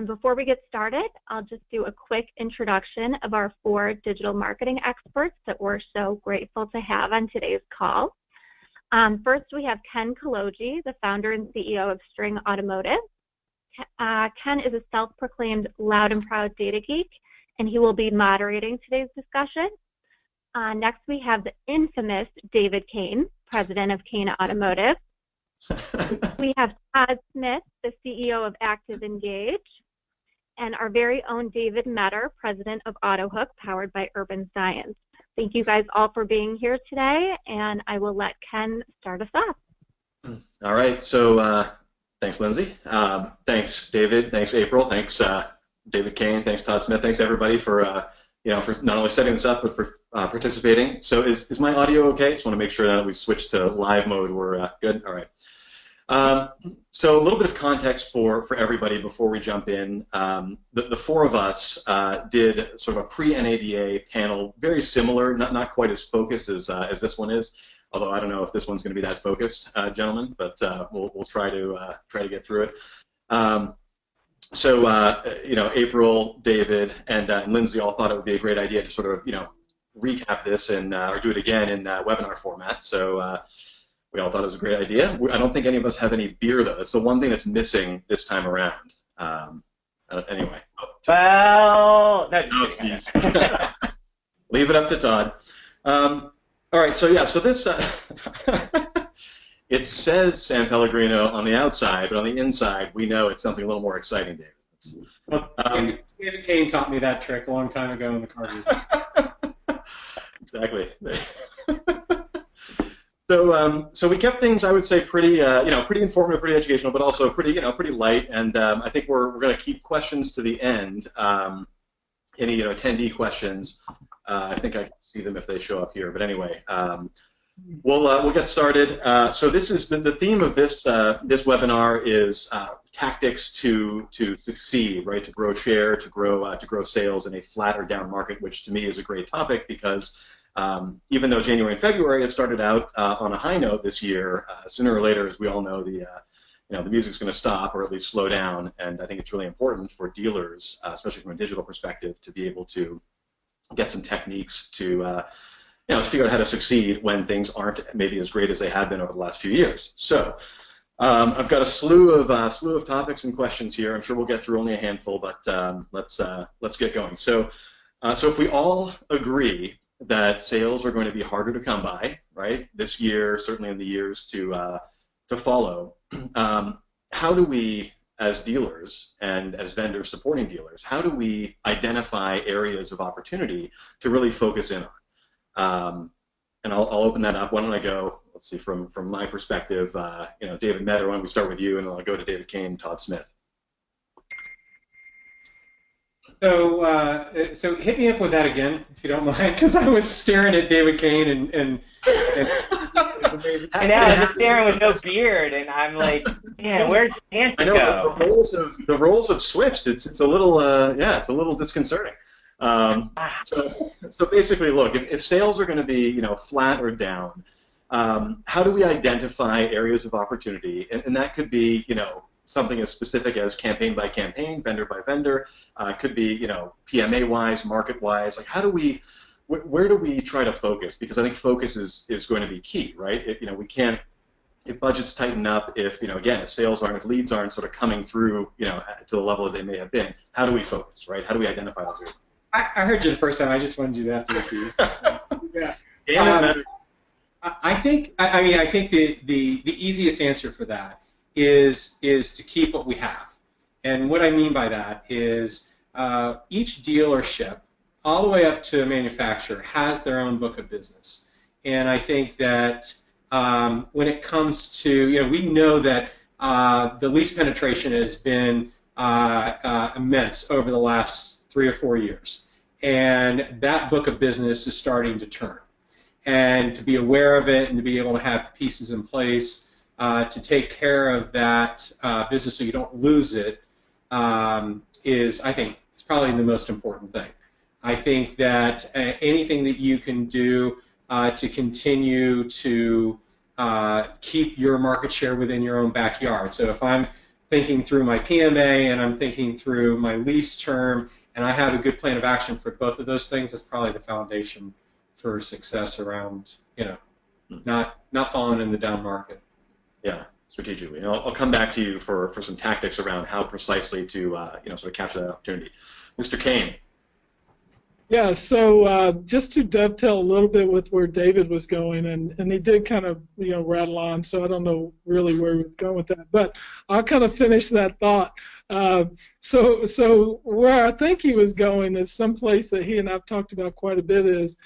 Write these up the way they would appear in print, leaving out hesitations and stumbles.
Before we get started, I'll just do a quick introduction of our 4 digital marketing experts that we're so grateful to have on today's call. First, we have Ken Kolodziej, the founder and CEO of String Automotive. Ken is a self-proclaimed loud and proud data geek, and he will be moderating today's discussion. Next, we have the infamous David Kain, president of Kain Automotive. We have Todd Smith, the CEO of ActivEngage, and our very own David Metter, president of AutoHook, powered by Urban Science. Thank you guys all for being here today, and I will let Ken start us off. All right, so thanks, Lindsay. Thanks, David. Thanks, April. Thanks, David Kain. Thanks, Todd Smith. Thanks, everybody, for for not only setting this up but for participating. So, is my audio okay? Just want to make sure that we've switched to live mode. We're good. All right. So a little bit of context for everybody before we jump in. The 4 of us did sort of a pre-NADA panel, very similar, not quite as focused as this one is. Although I don't know if this one's going to be that focused, gentlemen, but we'll try to get through it. April, David, and Lindsay all thought it would be a great idea to sort of recap this and or do it again in webinar format. So. We all thought it was a great idea. I don't think any of us have any beer, though. That's the one thing that's missing this time around. Anyway. Well, leave it up to Todd. All right, so yeah, so this, it says San Pellegrino on the outside, but on the inside, we know it's something a little more exciting, David. David Kain taught me that trick a long time ago in the car business. Exactly. So we kept things, I would say, pretty pretty informative, pretty educational, but also pretty pretty light. And I think we're going to keep questions to the end. Any attendee questions, I think I can see them if they show up here. But anyway, we'll get started. So this is the theme of this webinar is tactics to succeed, right? To grow share, to grow sales in a flat or down market, which to me is a great topic because. Even though January and February have started out on a high note this year, sooner or later, as we all know, the music's going to stop or at least slow down. And I think it's really important for dealers, especially from a digital perspective, to be able to get some techniques to figure out how to succeed when things aren't maybe as great as they have been over the last few years. So I've got a slew of topics and questions here. I'm sure we'll get through only a handful, but let's get going. So if we all agree that sales are going to be harder to come by, right? This year, certainly in the years to follow. How do we, as dealers and as vendors supporting dealers, how do we identify areas of opportunity to really focus in on? And I'll open that up. Why don't I go? Let's see, from my perspective, David Metter. Why don't we start with you, and then I'll go to David Kain, Todd Smith. So hit me up with that again, if you don't mind, because I was staring at David Kain and I know, I'm just staring with no beard, and I'm like, man, where's Nancy go? I know the roles have switched. It's a little it's a little disconcerting. So basically, look, if sales are going to be flat or down, how do we identify areas of opportunity? And that could be something as specific as campaign by campaign, vendor by vendor. Could be PMA wise, market wise. Like where do we try to focus? Because I think focus is going to be key, right? We can't, if budgets tighten up, if again, if leads aren't sort of coming through to the level that they may have been, how do we focus, right? How do we identify those areas? I heard you the first time. I just wanted you to have to repeat. Yeah. I think the easiest answer for that is to keep what we have. And what I mean by that is each dealership, all the way up to a manufacturer, has their own book of business. And I think that when it comes to, we know that the lease penetration has been immense over the last 3 or 4 years. And that book of business is starting to turn. And to be aware of it and to be able to have pieces in place to take care of that business so you don't lose it is, I think, it's probably the most important thing. I think that anything that you can do to continue to keep your market share within your own backyard. So if I'm thinking through my PMA and I'm thinking through my lease term, and I have a good plan of action for both of those things, that's probably the foundation for success around, not falling in the down market. Yeah, strategically. And I'll come back to you for some tactics around how precisely to sort of capture that opportunity. Mr. Kain. Yeah, so just to dovetail a little bit with where David was going, and he did kind of rattle on, so I don't know really where he was going with that, but I'll kind of finish that thought. So where I think he was going is someplace that he and I've talked about quite a bit is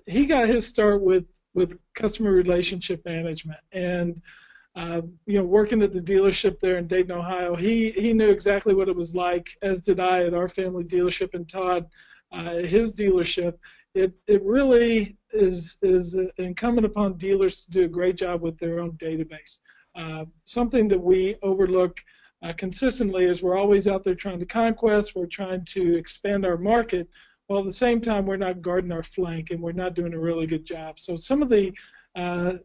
he got his start with customer relationship management, and working at the dealership there in Dayton, Ohio, he knew exactly what it was like, as did I at our family dealership, and Todd, his dealership. It really is incumbent upon dealers to do a great job with their own database. Something that we overlook consistently is we're always out there trying to conquest, we're trying to expand our market, while at the same time we're not guarding our flank and we're not doing a really good job. So some of the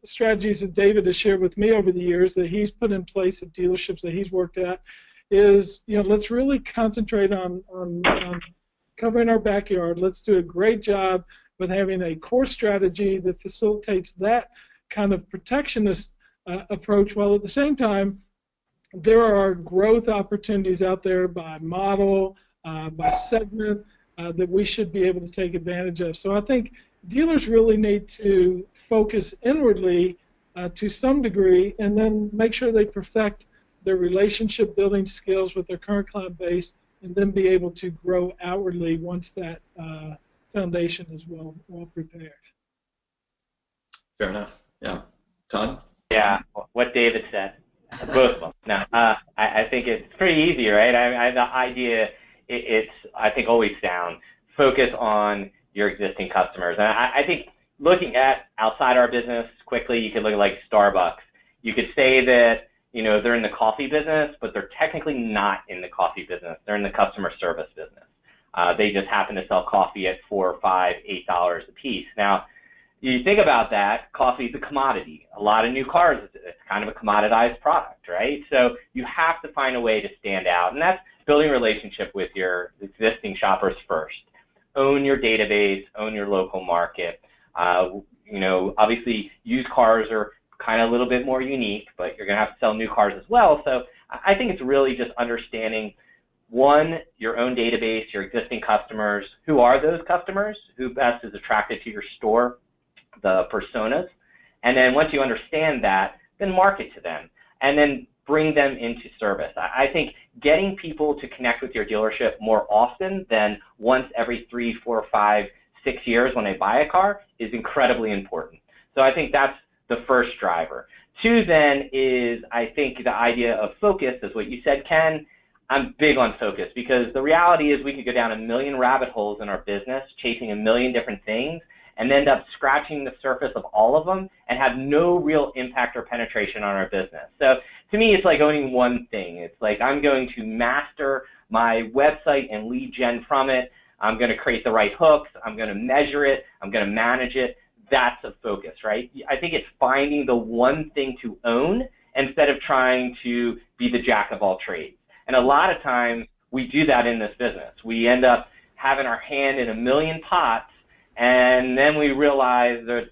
strategies that David has shared with me over the years that he's put in place at dealerships that he's worked at is, let's really concentrate on covering our backyard. Let's do a great job with having a core strategy that facilitates that kind of protectionist approach, while at the same time there are growth opportunities out there by model, by segment, that we should be able to take advantage of. So I think dealers really need to focus inwardly to some degree, and then make sure they perfect their relationship building skills with their current client base, and then be able to grow outwardly once that foundation is well prepared. Fair enough. Yeah. Todd? Yeah, what David said. Both of them. No, I think it's pretty easy, right? The idea, it's I think always sound. Focus on your existing customers. And I think looking at outside our business quickly, you could look at like Starbucks. You could say that they're in the coffee business, but they're technically not in the coffee business. They're in the customer service business. They just happen to sell coffee at $4, $5, $8 a piece. Now, you think about that, coffee is a commodity. A lot of new cars, it's kind of a commoditized product, right? So you have to find a way to stand out, and that's building a relationship with your existing shoppers first. Own your database, own your local market. Obviously, used cars are kind of a little bit more unique, but you're going to have to sell new cars as well. So I think it's really just understanding, one, your own database, your existing customers. Who are those customers? Who best is attracted to your store? The personas. And then once you understand that, then market to them, and then bring them into service. I think getting people to connect with your dealership more often than once every 3, 4, 5, 6 years when they buy a car is incredibly important. So I think that's the first driver. 2 then is, I think, the idea of focus is what you said, Ken. I'm big on focus, because the reality is we could go down a million rabbit holes in our business, chasing a million different things, and end up scratching the surface of all of them and have no real impact or penetration on our business. So to me, it's like owning one thing. It's like, I'm going to master my website and lead gen from it. I'm going to create the right hooks. I'm going to measure it. I'm going to manage it. That's a focus, right? I think it's finding the one thing to own instead of trying to be the jack of all trades. And a lot of times we do that in this business. We end up having our hand in a million pots, and then we realize that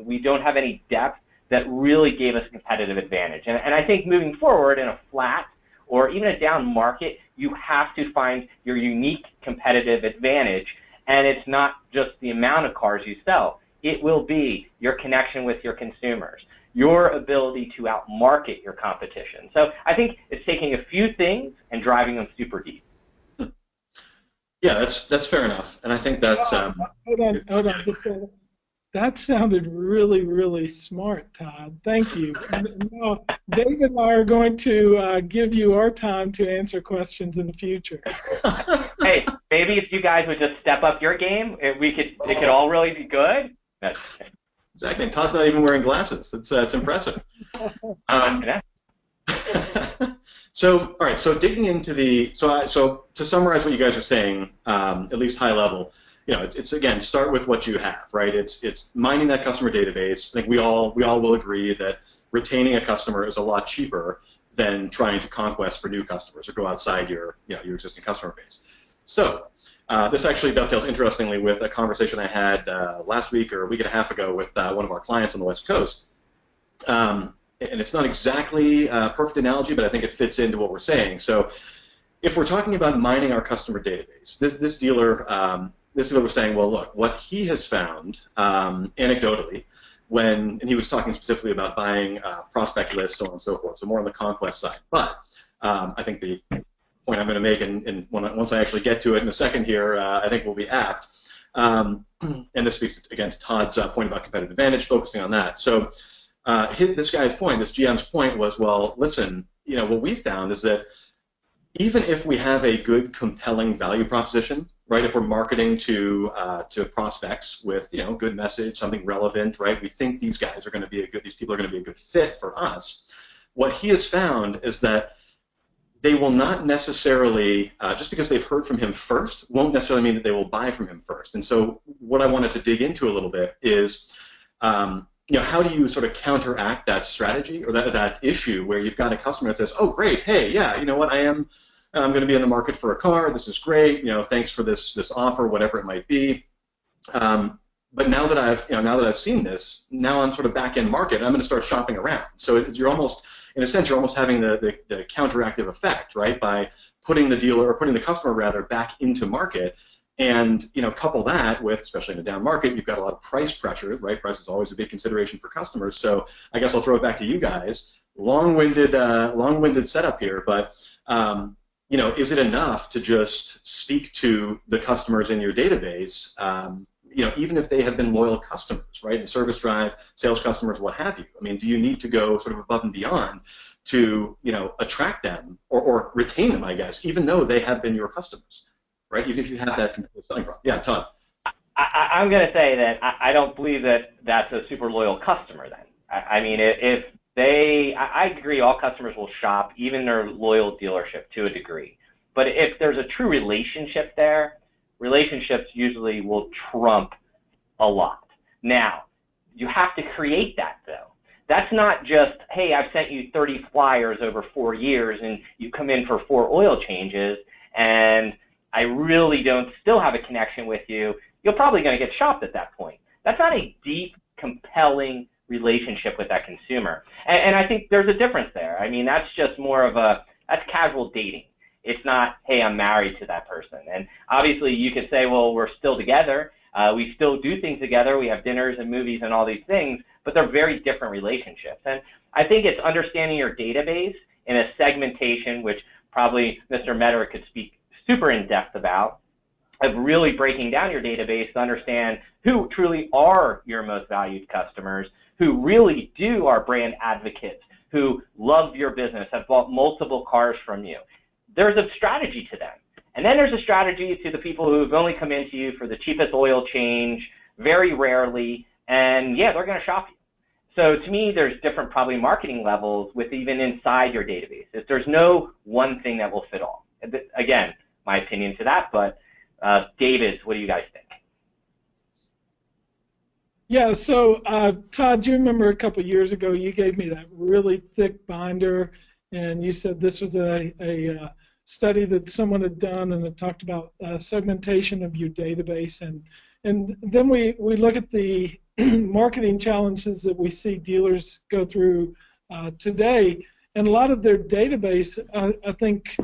we don't have any depth that really gave us a competitive advantage. And I think moving forward in a flat or even a down market, you have to find your unique competitive advantage. And it's not just the amount of cars you sell. It will be your connection with your consumers, your ability to outmarket your competition. So I think it's taking a few things and driving them super deep. Yeah, that's fair enough, and I think that's. Hold on. That sounded really, really smart, Todd. Thank you. Now, David and I are going to give you our time to answer questions in the future. Hey, maybe if you guys would just step up your game, it could all really be good. Exactly. Todd's not even wearing glasses. That's impressive. So, all right. So digging into the so to summarize what you guys are saying, at least high level, it's again, start with what you have, right? It's mining that customer database. I think we all will agree that retaining a customer is a lot cheaper than trying to conquest for new customers or go outside your your existing customer base. So this actually dovetails interestingly with a conversation I had last week or a week and a half ago with one of our clients on the West Coast. And it's not exactly a perfect analogy, but I think it fits into what we're saying. So if we're talking about mining our customer database, this dealer was saying, well, look, what he has found anecdotally, and he was talking specifically about buying prospect lists, so on and so forth, so more on the conquest side. But I think the point I'm going to make, and once I actually get to it in a second here, I think will be apt. And this speaks, again, to Todd's point about competitive advantage, focusing on that. So this guy's point, this GM's point was, well, listen, what we found is that even if we have a good, compelling value proposition, right? If we're marketing to prospects with good message, something relevant, right? We think these guys are going to be these people are going to be a good fit for us. What he has found is that they will not necessarily, just because they've heard from him first, won't necessarily mean that they will buy from him first. And so what I wanted to dig into a little bit is, how do you sort of counteract that strategy or that issue where you've got a customer that says, oh, great, hey, yeah, you know what, I'm going to be in the market for a car. This is great. Thanks for this offer, whatever it might be. But now that I've seen this, now I'm sort of back in market. I'm going to start shopping around. So you're almost, in a sense, you're almost having the counteractive effect, right? By putting the dealer, or putting the customer rather, back into market. And couple that with, especially in a down market, you've got a lot of price pressure, right? Price is always a big consideration for customers. So I guess I'll throw it back to you guys. Long-winded setup here, but is it enough to just speak to the customers in your database? Even if they have been loyal customers, right? In Service Drive, sales customers, what have you. I mean, do you need to go sort of above and beyond to attract them or retain them? I guess, even though they have been your customers. Right, even if you have that selling problem. Yeah, Todd. I'm going to say that I don't believe that that's a super loyal customer then. I mean, I agree all customers will shop, even their loyal dealership to a degree. But if there's a true relationship there, relationships usually will trump a lot. Now, you have to create that though. That's not just, hey, I've sent you 30 flyers over 4 years and you come in for 4 oil changes and I really don't still have a connection with you, you're probably going to get shopped at that point. That's not a deep, compelling relationship with that consumer. And I think there's a difference there. I mean, that's just more of that's casual dating. It's not, hey, I'm married to that person. And obviously you could say, well, we're still together. We still do things together. We have dinners and movies and all these things, but they're very different relationships. And I think it's understanding your database in a segmentation, which probably Mr. Metter could speak super in-depth about, of really breaking down your database to understand who truly are your most valued customers, who really are brand advocates, who love your business, have bought multiple cars from you. There's a strategy to them. And then there's a strategy to the people who've only come into you for the cheapest oil change, very rarely, and yeah, they're going to shop you. So to me, there's different probably marketing levels with even inside your database. There's no one thing that will fit all. Again, my opinion to that, but David, what do you guys think? Yeah, so Todd, do you remember a couple of years ago you gave me that really thick binder, and you said this was a study that someone had done, and it talked about segmentation of your database, and then we look at the marketing challenges that we see dealers go through today, and a lot of their database, I think.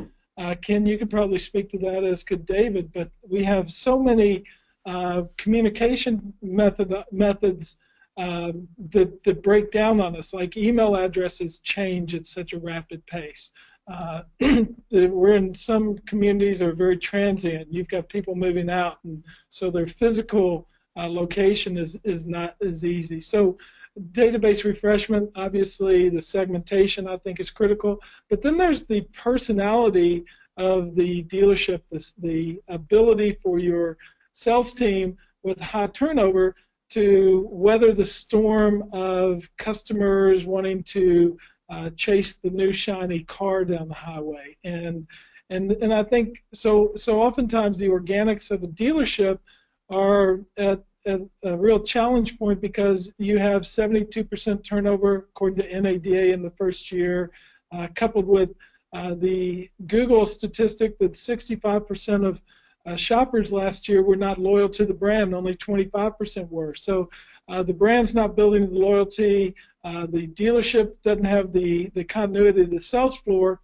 Ken, you could probably speak to that, as could David, but we have so many communication methods that break down on us, like email addresses change at such a rapid pace. We're in some communities are very transient. You've got people moving out, and so their physical location is not as easy. So database refreshment, obviously the segmentation I think is critical, but then there's the personality of the dealership, the ability for your sales team with high turnover to weather the storm of customers wanting to chase the new shiny car down the highway. And I think so oftentimes the organics of a dealership are at a real challenge point because you have 72% turnover according to NADA in the first year. coupled with the Google statistic that 65% of shoppers last year were not loyal to the brand, only 25% were. So the brand's not building the loyalty, the dealership doesn't have the continuity of the sales floor,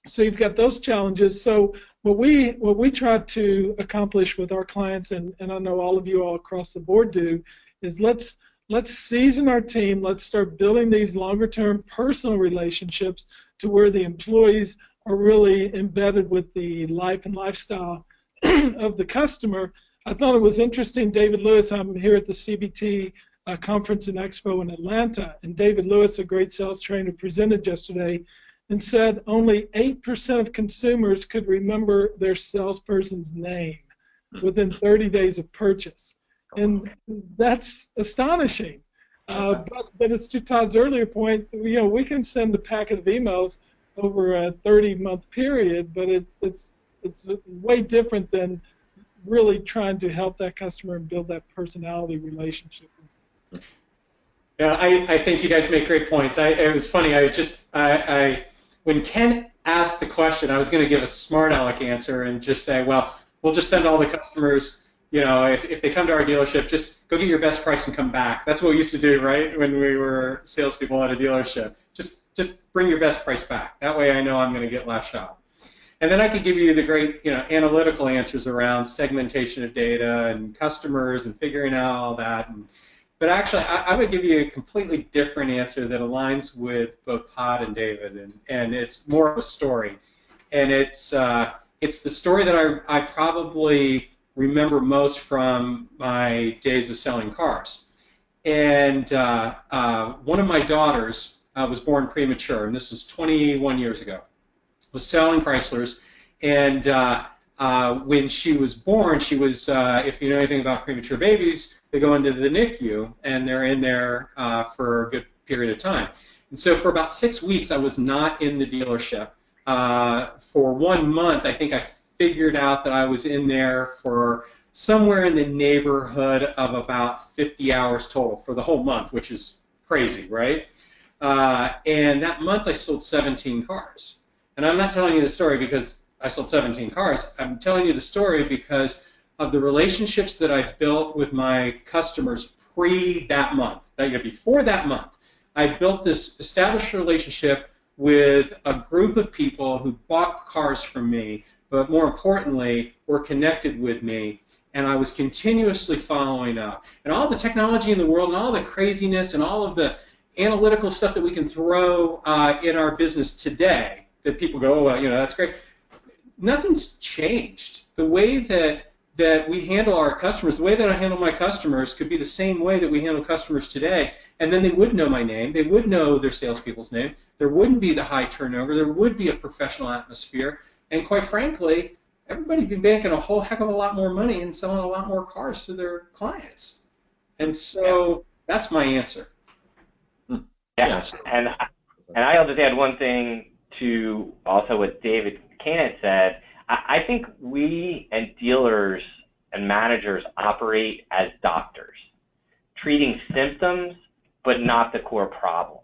so you've got those challenges. So what we try to accomplish with our clients, and I know all of you all across the board do, is let's season our team, let's start building these longer-term personal relationships to where the employees are really embedded with the life and lifestyle of the customer. I thought it was interesting, David Lewis, I'm here at the CBT conference and expo in Atlanta, and David Lewis, a great sales trainer, presented yesterday and said only 8% of consumers could remember their salesperson's name within 30 days of purchase. And that's astonishing. But it's to Todd's earlier point, we can send a packet of emails over a 30-month period, but it's way different than really trying to help that customer and build that personality relationship. Yeah, I think you guys make great points. It was funny. When Ken asked the question, I was going to give a smart aleck answer and just say, well, we'll just send all the customers, if they come to our dealership, just go get your best price and come back. That's what we used to do, right, when we were salespeople at a dealership. Just bring your best price back. That way I know I'm going to get last shot. And then I could give you the great, analytical answers around segmentation of data and customers and figuring out all that. But actually, I would give you a completely different answer that aligns with both Todd and David, and it's more of a story. And it's the story that I probably remember most from my days of selling cars. And one of my daughters was born premature, and this was 21 years ago. Was selling Chryslers, and when she was born, she was, if you know anything about premature babies, they go into the NICU, and they're in there for a good period of time. And so for about 6 weeks, I was not in the dealership. For 1 month, I think I figured out that I was in there for somewhere in the neighborhood of about 50 hours total for the whole month, which is crazy, right? And that month, I sold 17 cars. And I'm not telling you the story because I sold 17 cars. I'm telling you the story because of the relationships that I built with my customers pre that month. Before that month, I built this established relationship with a group of people who bought cars from me, but more importantly, were connected with me. And I was continuously following up. And all the technology in the world and all the craziness and all of the analytical stuff that we can throw in our business today, that people go, oh, well, that's great. Nothing's changed. The way that we handle our customers, the way that I handle my customers could be the same way that we handle customers today, and then they would know my name, they would know their salespeople's name, there wouldn't be the high turnover, there would be a professional atmosphere, and quite frankly, everybody'd be making a whole heck of a lot more money and selling a lot more cars to their clients. And so that's my answer. Yeah, and I'll just add one thing to also what David Kain said. I think we and dealers and managers operate as doctors, treating symptoms but not the core problem.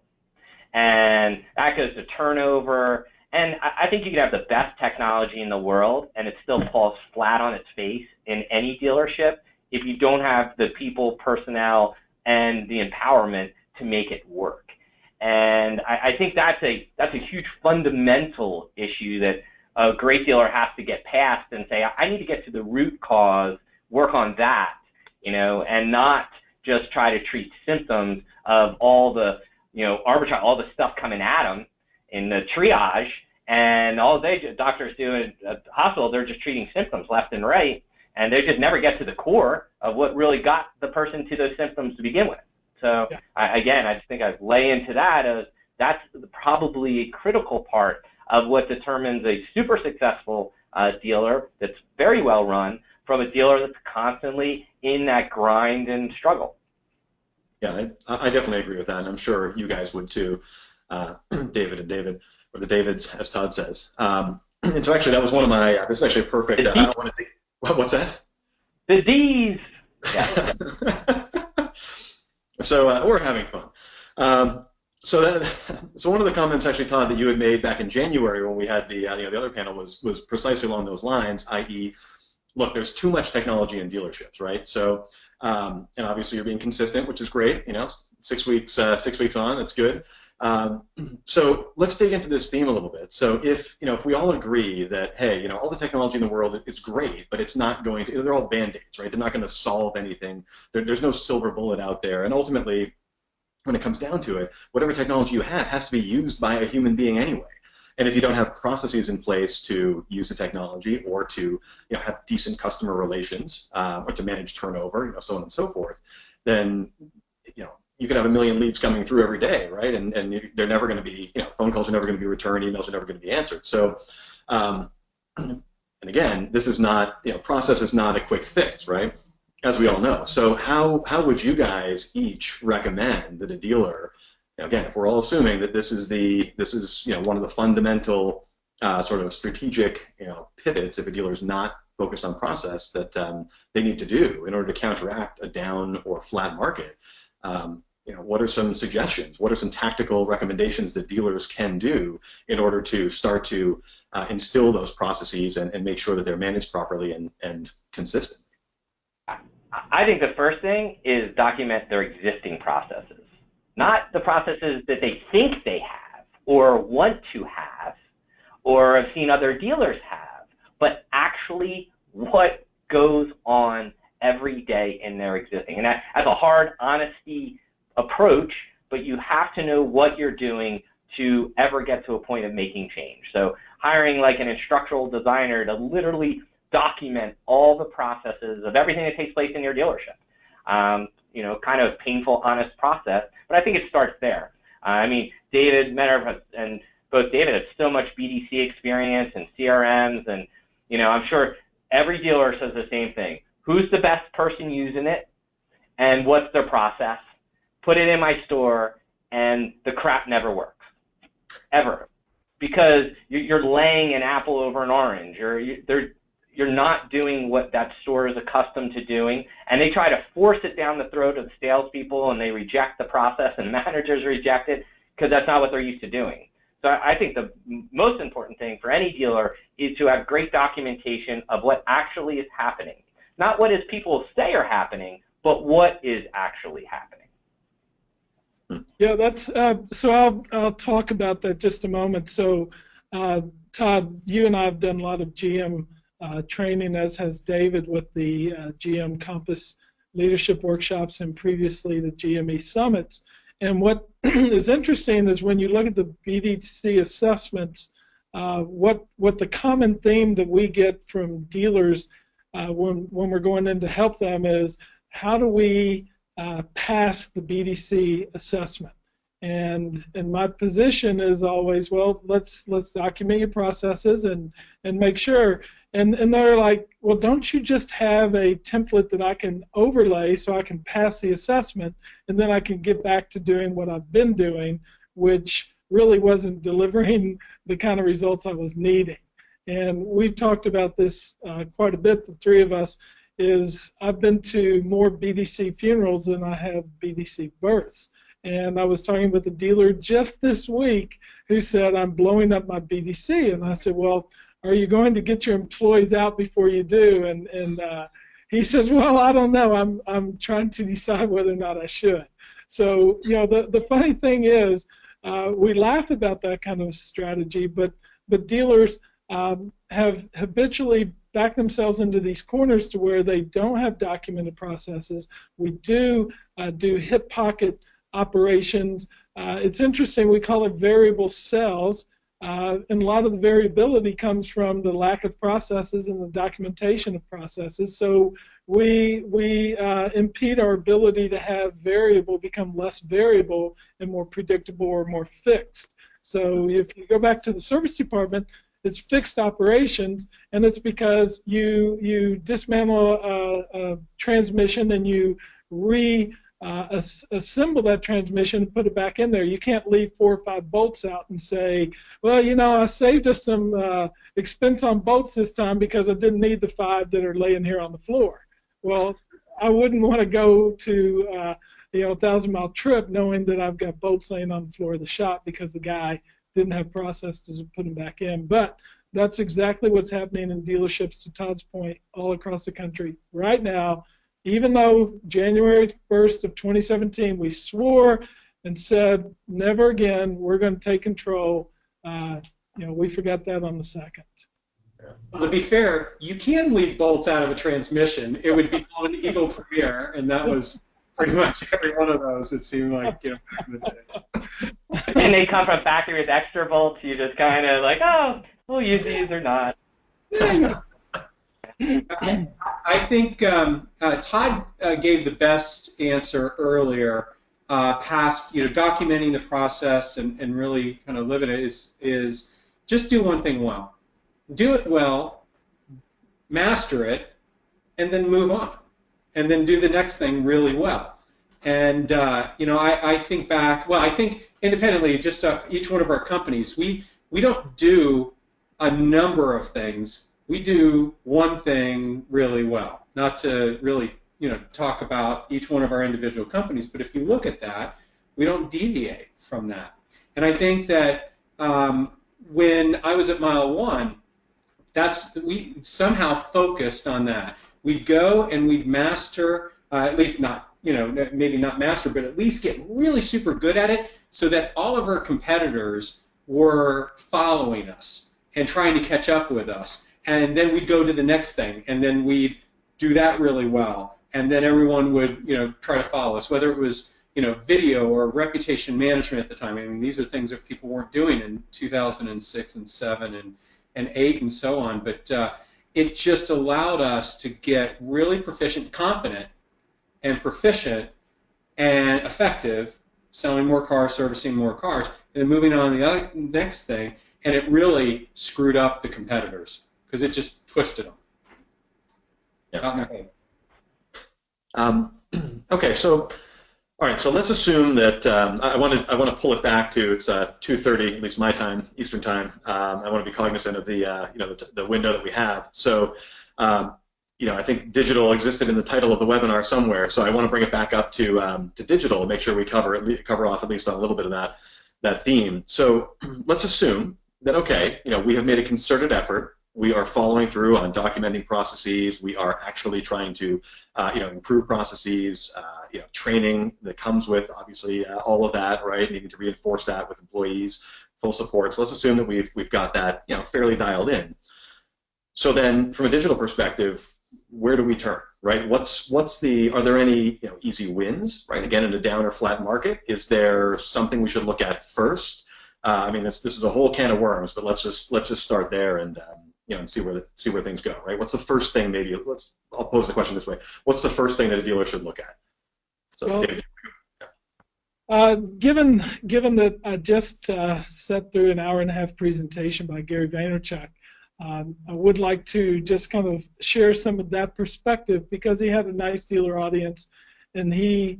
And that goes to turnover. And I think you can have the best technology in the world and it still falls flat on its face in any dealership if you don't have the people, personnel, and the empowerment to make it work. And I think that's a huge fundamental issue that a great dealer has to get past and say, I need to get to the root cause, work on that, and not just try to treat symptoms of all the, arbitrage, all the stuff coming at them in the triage, and all doctors do at the hospital, they're just treating symptoms left and right, and they just never get to the core of what really got the person to those symptoms to begin with. So yeah. I just think I'd lay into that as that's probably a critical part of what determines a super successful dealer that's very well run from a dealer that's constantly in that grind and struggle. Yeah, I definitely agree with that, and I'm sure you guys would too, David and David, or the Davids, as Todd says. And so actually that was one of my, this is actually a perfect, I wanted to, what's that? The D's! Yeah. So we're having fun. So one of the comments actually, Todd, that you had made back in January when we had the the other panel was precisely along those lines, i.e., look, there's too much technology in dealerships, right? So and obviously you're being consistent, which is great. 6 weeks on, that's good. So let's dig into this theme a little bit. So if we all agree that, hey, all the technology in the world is great, but it's not going to, they're all band-aids, right? They're not going to solve anything. There's no silver bullet out there, and ultimately, when it comes down to it, whatever technology you have has to be used by a human being anyway. And if you don't have processes in place to use the technology, or to have decent customer relations, or to manage turnover, so on and so forth, then you could have a million leads coming through every day, right? And they're never going to be, phone calls are never going to be returned, emails are never going to be answered. So, and again, this is not, process is not a quick fix, right? As we all know. So how would you guys each recommend that a dealer, again, if we're all assuming that this is one of the fundamental sort of strategic pivots if a dealer is not focused on process that they need to do in order to counteract a down or flat market? What are some suggestions? What are some tactical recommendations that dealers can do in order to start to instill those processes and make sure that they're managed properly and consistent? I think the first thing is document their existing processes, not the processes that they think they have or want to have or have seen other dealers have, but actually what goes on every day in their existing. And that's a hard honesty approach, but you have to know what you're doing to ever get to a point of making change. So hiring like an instructional designer to literally document all the processes of everything that takes place in your dealership. Kind of painful, honest process, but I think it starts there. David Metter and both David have so much BDC experience and CRMs, and I'm sure every dealer says the same thing. Who's the best person using it, and what's their process? Put it in my store, and the crap never works, ever, because you're laying an apple over an orange. You're not doing what that store is accustomed to doing, and they try to force it down the throat of the salespeople, and they reject the process, and managers reject it because that's not what they're used to doing. So I think the most important thing for any dealer is to have great documentation of what actually is happening. Not what is people say are happening, but what is actually happening. Yeah, that's so I'll talk about that just a moment. So Todd, you and I have done a lot of GM training, as has David, with the GM Compass leadership workshops and previously the GME summits. And what is interesting is when you look at the BDC assessments, what the common theme that we get from dealers when we're going in to help them is, how do we pass the BDC assessment? And my position is always, well, let's document your processes and make sure. And they're like, well, don't you just have a template that I can overlay so I can pass the assessment, and then I can get back to doing what I've been doing, which really wasn't delivering the kind of results I was needing. And we've talked about this quite a bit, the three of us, is I've been to more BDC funerals than I have BDC births. And I was talking with a dealer just this week who said, I'm blowing up my BDC. And I said, well, are you going to get your employees out before you do? And he says, well, I don't know. I'm trying to decide whether or not I should. So, the funny thing is, we laugh about that kind of strategy, but dealers have habitually backed themselves into these corners to where they don't have documented processes. We do hip pocket operations. It's interesting, we call it variable cells, and a lot of the variability comes from the lack of processes and the documentation of processes. So we impede our ability to have variable become less variable and more predictable or more fixed. So if you go back to the service department, it's fixed operations, and it's because you dismantle a transmission and you assemble that transmission and put it back in there. You can't leave 4 or 5 bolts out and say, well, I saved us some expense on bolts this time because I didn't need the 5 that are laying here on the floor. Well, I wouldn't want to go to 1,000-mile trip knowing that I've got bolts laying on the floor of the shop because the guy didn't have process to put them back in. But that's exactly what's happening in dealerships, to Todd's point, all across the country right now. Even though January 1st of 2017, we swore and said, never again, we're going to take control. We forgot that on the 2nd. Well, to be fair, you can leave bolts out of a transmission. It would be called an Eagle Premier, and that was pretty much every one of those, it seemed like, back in the day. And they come from factory with extra bolts. You just kind of like, oh, we'll use these or not. I think Todd gave the best answer earlier. Past, documenting the process and really kind of living it is just do one thing well. Do it well, master it, and then move on. And then do the next thing really well. And, I think back, I think independently, just each one of our companies, we don't do a number of things. We do one thing really well. Not to really, talk about each one of our individual companies, but if you look at that, we don't deviate from that. And I think that when I was at Mile One, we somehow focused on that. We'd go and we'd master, at least not, maybe not master, but at least get really super good at it so that all of our competitors were following us and trying to catch up with us. And then we'd go to the next thing, and then we'd do that really well. And then everyone would, try to follow us, whether it was, video or reputation management at the time. I mean, these are things that people weren't doing in 2006 and 7 and 8 and so on. But it just allowed us to get really proficient, confident, and proficient and effective, selling more cars, servicing more cars, and then moving on to the next thing. And it really screwed up the competitors because it just twisted them. Yeah. Okay, so all right, so let's assume that I want to pull it back to it's 2:30, at least my time, Eastern time. I want to be cognizant of the the window that we have. So I think digital existed in the title of the webinar somewhere. So I want to bring it back up to digital and make sure we cover off at least on a little bit of that theme. So let's assume that we have made a concerted effort. We are following through on documenting processes. We are actually trying to, improve processes. Training that comes with obviously all of that, right? Needing to reinforce that with employees, full support. So let's assume that we've got that, fairly dialed in. So then, from a digital perspective, where do we turn, right? Are there any easy wins, right? Again, in a down or flat market, is there something we should look at first? This is a whole can of worms, but let's just start there and and see where things go, right? What's the first thing? Maybe I'll pose the question this way: what's the first thing that a dealer should look at? So, David. Given that I just sat through an hour-and-a-half presentation by Gary Vaynerchuk, I would like to just kind of share some of that perspective because he had a nice dealer audience, and he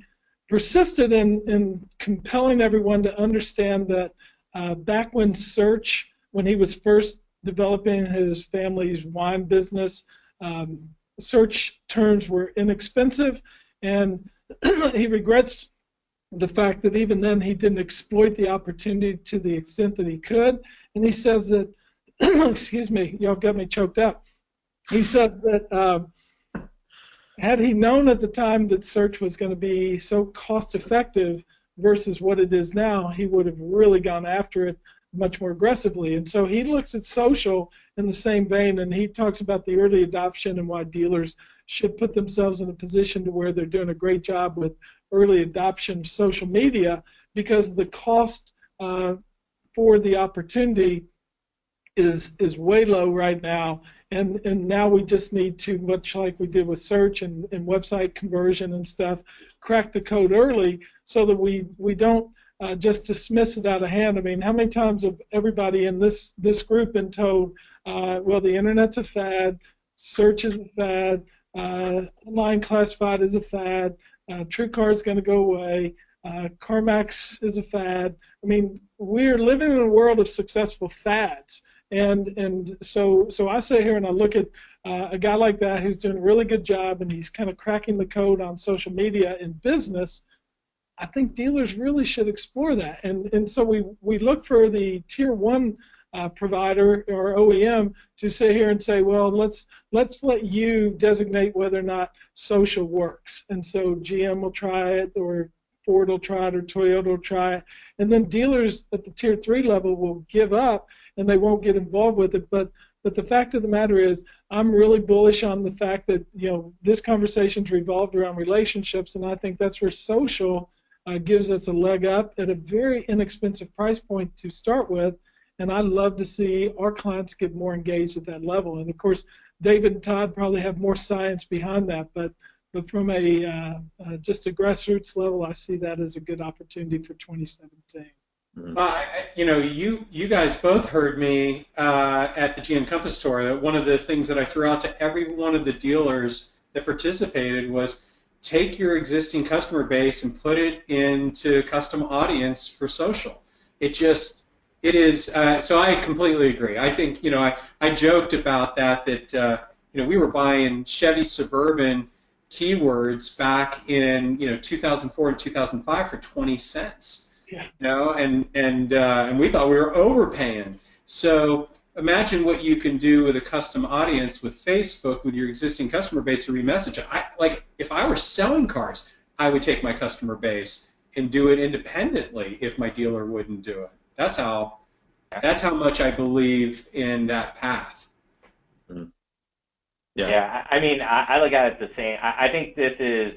persisted in compelling everyone to understand that back when when he was first developing his family's wine business, search terms were inexpensive, and he regrets the fact that even then he didn't exploit the opportunity to the extent that he could. And he says that, excuse me, y'all got me choked up. He said that had he known at the time that search was going to be so cost effective versus what it is now, he would have really gone after it much more aggressively. And so he looks at social in the same vein, and he talks about the early adoption and why dealers should put themselves in a position to where they're doing a great job with early adoption social media, because the cost for the opportunity is way low right now, and now we just need to, much like we did with search and website conversion and stuff, crack the code early so that we don't just dismiss it out of hand. I mean, how many times have everybody in this group been told, well, the internet's a fad, search is a fad, online classified is a fad, TrueCar is going to go away, CarMax is a fad. I mean, we're living in a world of successful fads, and so I sit here and I look at a guy like that who's doing a really good job, and he's kind of cracking the code on social media in business. I think dealers really should explore that. And so we look for the tier one provider or OEM to sit here and say, well, let's let you designate whether or not social works. And so GM will try it, or Ford will try it, or Toyota will try it. And then dealers at the tier 3 level will give up and they won't get involved with it. But the fact of the matter is, I'm really bullish on the fact that, this conversation's revolved around relationships, and I think that's where social gives us a leg up at a very inexpensive price point to start with. And I love to see our clients get more engaged at that level. And of course, David and Todd probably have more science behind that, but from just a grassroots level, I see that as a good opportunity for 2017. You guys both heard me at the GM Compass Tour. One of the things that I threw out to every one of the dealers that participated was take your existing customer base and put it into custom audience for social. It is, so I completely agree. I think, I joked about that we were buying Chevy Suburban keywords back in, 2004 and 2005 for 20 cents. Yeah. And we thought we were overpaying. So imagine what you can do with a custom audience with Facebook, with your existing customer base to remessage it. If I were selling cars, I would take my customer base and do it independently if my dealer wouldn't do it. That's how much I believe in that path. Yeah. I mean, I look at it the same. I think this is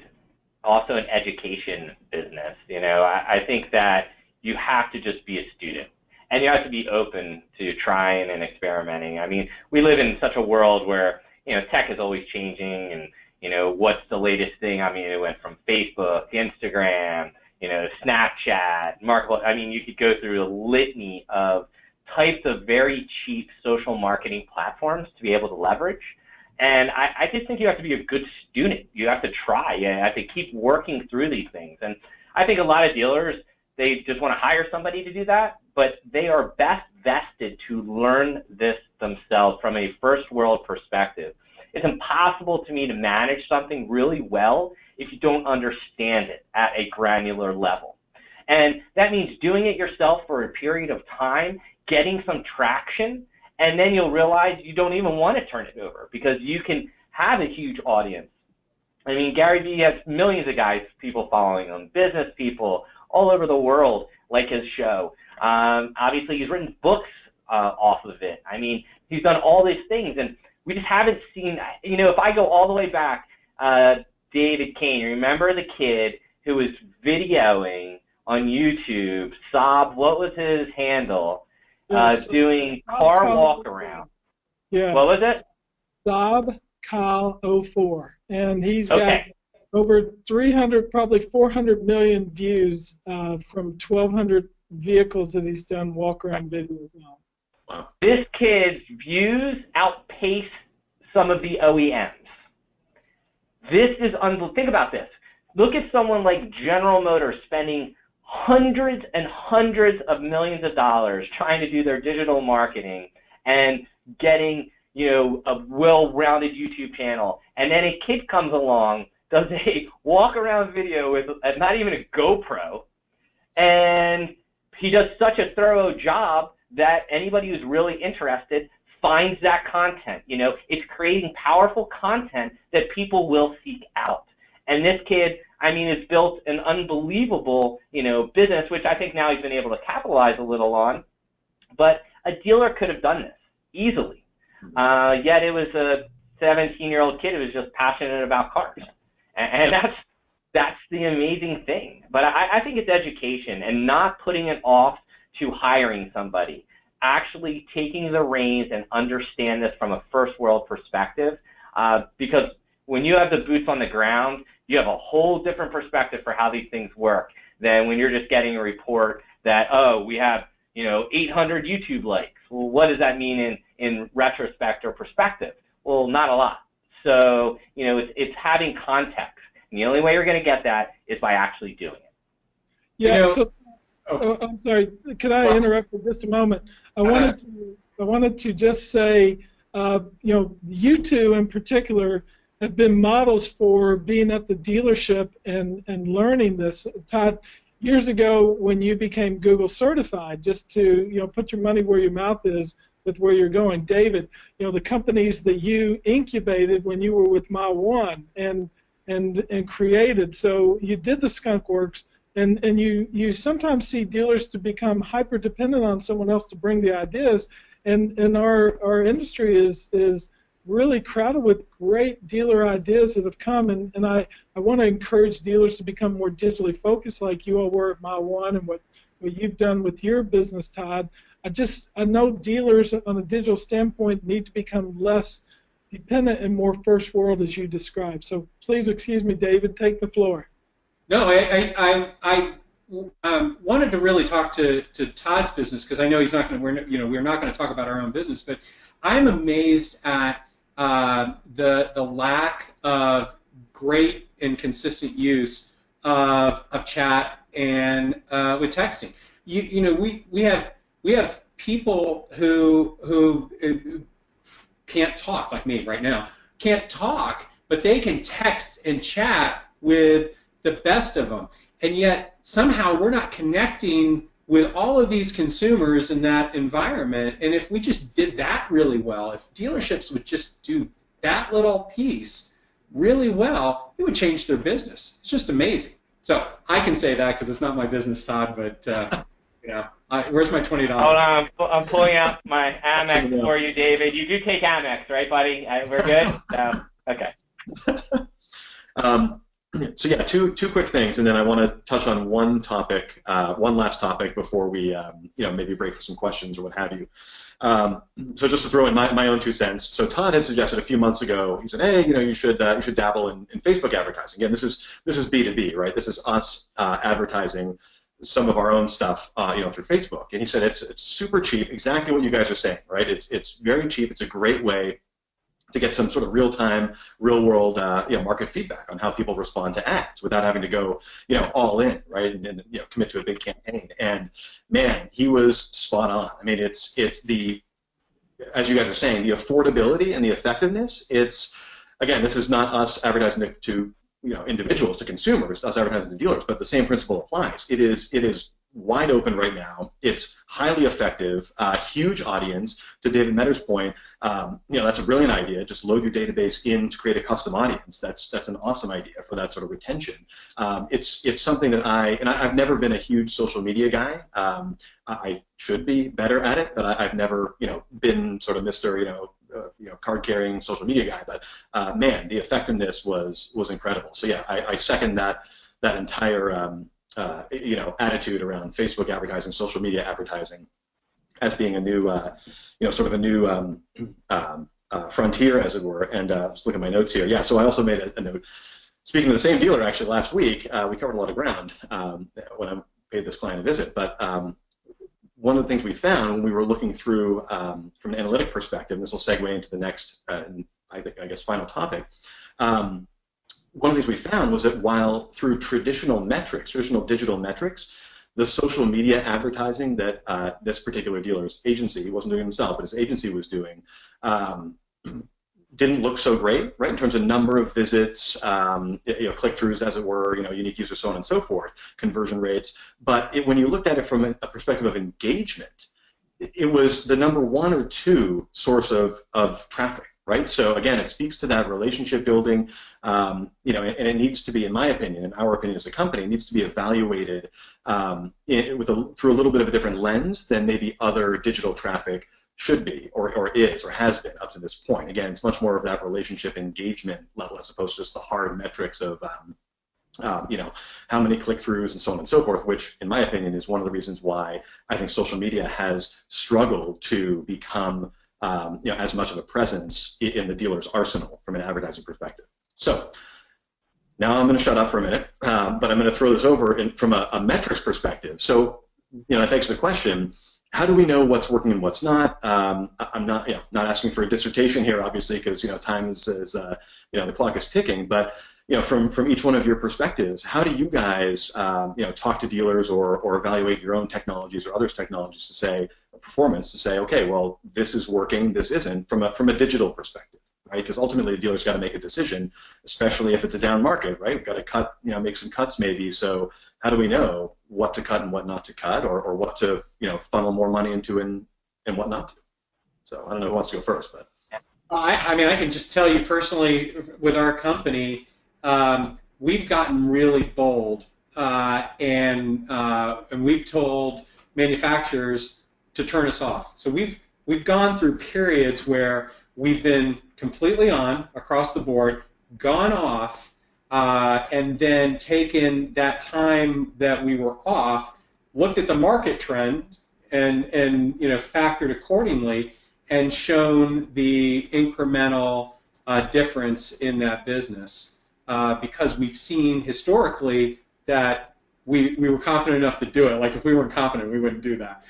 also an education business. I think that you have to just be a student, and you have to be open to trying and experimenting. I mean, we live in such a world where tech is always changing, and what's the latest thing? I mean, it went from Facebook, Instagram, Snapchat, Marketplace. I mean, you could go through a litany of types of very cheap social marketing platforms to be able to leverage. And I just think you have to be a good student. You have to try. You have to keep working through these things. And I think a lot of dealers, they just want to hire somebody to do that, but they are best vested to learn this themselves from a first world perspective. It's impossible to me to manage something really well if you don't understand it at a granular level. And that means doing it yourself for a period of time, getting some traction, and then you'll realize you don't even want to turn it over because you can have a huge audience. I mean, Gary Vee has millions of people following him, business people all over the world like his show. Obviously, he's written books off of it. I mean, he's done all these things, and we just haven't seen, if I go all the way back, David Kain, remember the kid who was videoing on YouTube, Saab, what was his handle? Doing car walk around. Yeah. What was it? Saab Kain 04, and he's got over 300, probably 400 million views from 1,200 vehicles that he's done walk around videos on. Wow. This kid's views outpace some of the OEMs. This is unbelievable. Think about this. Look at someone like General Motors spending hundreds and hundreds of millions of dollars trying to do their digital marketing and getting, a well-rounded YouTube channel. And then a kid comes along, does a walk-around video with not even a GoPro, and he does such a thorough job that anybody who's really interested finds that content. It's creating powerful content that people will seek out. And this kid, has built an unbelievable, business, which I think now he's been able to capitalize a little on. But a dealer could have done this easily. Yet it was a 17-year-old kid who was just passionate about cars. And that's the amazing thing. But I think it's education and not putting it off to hiring somebody. Actually taking the reins and understand this from a first world perspective. Because when you have the boots on the ground, you have a whole different perspective for how these things work than when you're just getting a report that, we have, 800 YouTube likes. Well, what does that mean in retrospect or perspective? Well, not a lot. So, it's having context. And the only way you're going to get that is by actually doing it. Yeah, I'm sorry. Could I interrupt for just a moment? I wanted to just say, you two in particular have been models for being at the dealership and learning this. Todd, years ago when you became Google certified, just to put your money where your mouth is with where you're going. David, the companies that you incubated when you were with Mile One and created. So you did the skunk works, and you sometimes see dealers to become hyper dependent on someone else to bring the ideas, and our industry is really crowded with great dealer ideas that have come, and I want to encourage dealers to become more digitally focused like you all were at Mile One and what you've done with your business, Todd. I know dealers on a digital standpoint need to become less dependent and more first world as you described. So please excuse me, David, take the floor. No, I wanted to really talk to Todd's business because I know he's not going to. We're not going to talk about our own business, but I'm amazed at the lack of great and consistent use of chat and with texting. We have people who can't talk, like me right now, can't talk, but they can text and chat with the best of them, and yet somehow we're not connecting with all of these consumers in that environment. And if we just did that really well, if dealerships would just do that little piece really well, it would change their business. It's just amazing. So I can say that because it's not my business, Todd, but where's my $20? Hold on, I'm pulling out my Amex for you, David. You do take Amex, right, buddy? We're good? Okay. So yeah, two quick things, and then I want to touch on one last topic before we maybe break for some questions or what have you. So just to throw in my own 2 cents. So Todd had suggested a few months ago. He said, "Hey, you should dabble in Facebook advertising." Again, this is B2B, right? This is us advertising some of our own stuff, through Facebook. And he said it's super cheap, exactly what you guys are saying, right? It's very cheap. It's a great way to get some sort of real-time, real-world market feedback on how people respond to ads without having to go all in, right, and commit to a big campaign. And man, he was spot on. I mean, it's the, as you guys are saying, the affordability and the effectiveness. It's, again, this is not us advertising to individuals, to consumers, us advertising to dealers, but the same principle applies. It is wide open right now. It's highly effective, huge audience. To David Metter's point, that's a brilliant idea. Just load your database in to create a custom audience. That's an awesome idea for that sort of retention. It's something that I've never been a huge social media guy. I should be better at it, but I've never been sort of Mr. card-carrying social media guy. But man, the effectiveness was incredible. So yeah, I second that entire attitude around Facebook advertising, social media advertising, as being a new, sort of a new frontier, as it were. And just look at my notes here. Yeah, so I also made a note. Speaking of the same dealer, actually, last week, we covered a lot of ground when I paid this client a visit. But one of the things we found when we were looking through from an analytic perspective, and this will segue into the next, I guess, final topic. One of the things we found was that while through traditional digital metrics, the social media advertising that this particular dealer's agency, he wasn't doing it himself, but his agency was doing, didn't look so great, right, in terms of number of visits, click-throughs, as it were, unique users, so on and so forth, conversion rates. But when you looked at it from a perspective of engagement, it was the number 1 or 2 source of traffic. Right, so again, it speaks to that relationship building, and it needs to be, in my opinion, in our opinion as a company, it needs to be evaluated through a little bit of a different lens than maybe other digital traffic should be, or is, or has been up to this point. Again, it's much more of that relationship engagement level as opposed to just the hard metrics of, how many click-throughs and so on and so forth, which, in my opinion, is one of the reasons why I think social media has struggled to become as much of a presence in the dealer's arsenal from an advertising perspective. So now I'm going to shut up for a minute, but I'm going to throw this over from a metrics perspective. So that begs the question: how do we know what's working and what's not? I'm not asking for a dissertation here, obviously, because time is the clock is ticking. But from each one of your perspectives, how do you guys talk to dealers or evaluate your own technologies or others' technologies to say performance, to say, okay, well, this is working, this isn't, from a digital perspective? right? Because ultimately the dealer's got to make a decision, especially if it's a down market, right? We've got to cut, make some cuts maybe. So how do we know what to cut and what not to cut, or what to, funnel more money into and what not to? So I don't know who wants to go first, but. I mean, I can just tell you personally with our company, we've gotten really bold, and we've told manufacturers to turn us off. So we've gone through periods where we've been completely on across the board, gone off, and then taken that time that we were off, looked at the market trend, and factored accordingly, and shown the incremental difference in that business, because we've seen historically that we were confident enough to do it. Like if we weren't confident, we wouldn't do that.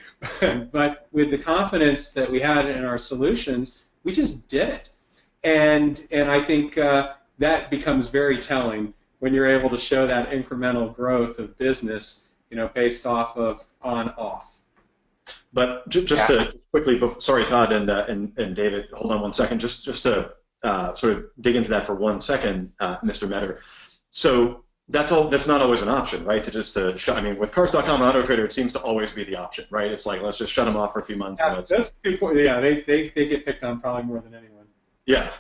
But with the confidence that we had in our solutions, we just did it. And I think that becomes very telling when you're able to show that incremental growth of business, based off of on-off. But just to quickly, sorry, Todd and David, hold on one second. Just to sort of dig into that for 1 second, Mr. Metter. So that's not always an option, right? To shut. I mean, with Cars.com and Auto Trader, it seems to always be the option, right? It's like, let's just shut them off for a few months. Yeah, that's a good point. Yeah, they get picked on probably more than anyone. Yeah,